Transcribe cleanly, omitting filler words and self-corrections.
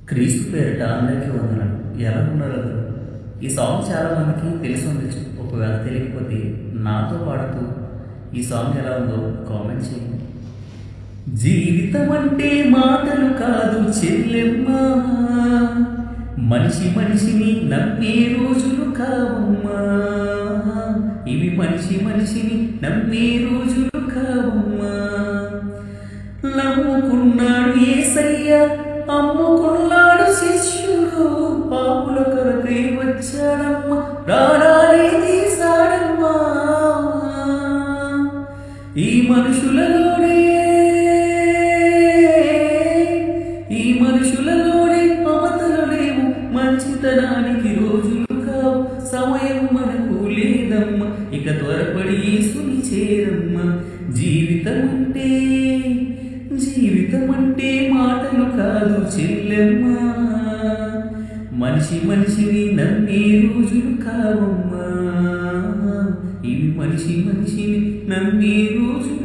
క్రీస్తు పేరిట అందరికీ వందనాలు. ఎలా ఉన్నారు అందరూ? ఈ సాంగ్ చాలా మందికి తెలిసి ఉండొచ్చు. ఒకవేళ తెలియకపోతే నాతో పాడుతూ ఈ సాంగ్ ఎలా ఉందో కామెంట్ చేయండి. జీవితం అంటే మాటలు కాదు చెల్లెమ్మా, మనిషి మనిషిని నమ్మే రోజులు కావమ్మా, ఇవి మనిషి మనిషిని నమ్మే రోజులు కావమ్మా. నమ్ముకున్నాడు యేసయ్య, అమ్ముకున్నాడు శిష్యుడు, పాపుల కొరకై వచ్చాడమ్మా, ప్రాణాలే తీశాడమ్మా. ఈ మనుషులలోనే మమతలు లేవు, మంచితనానికి రోజులు కావు, సమయం మనకు లేదమ్మా, ఇక త్వరపడి యేసుని చేరమ్మా. జీవితం అంటే మాటలు కాదు చెల్లెమ్మా, మనిషి మనిషిని నమ్మే రోజులు కావమ్మా, ఇవి మనిషి మనిషిని నమ్మే రోజులు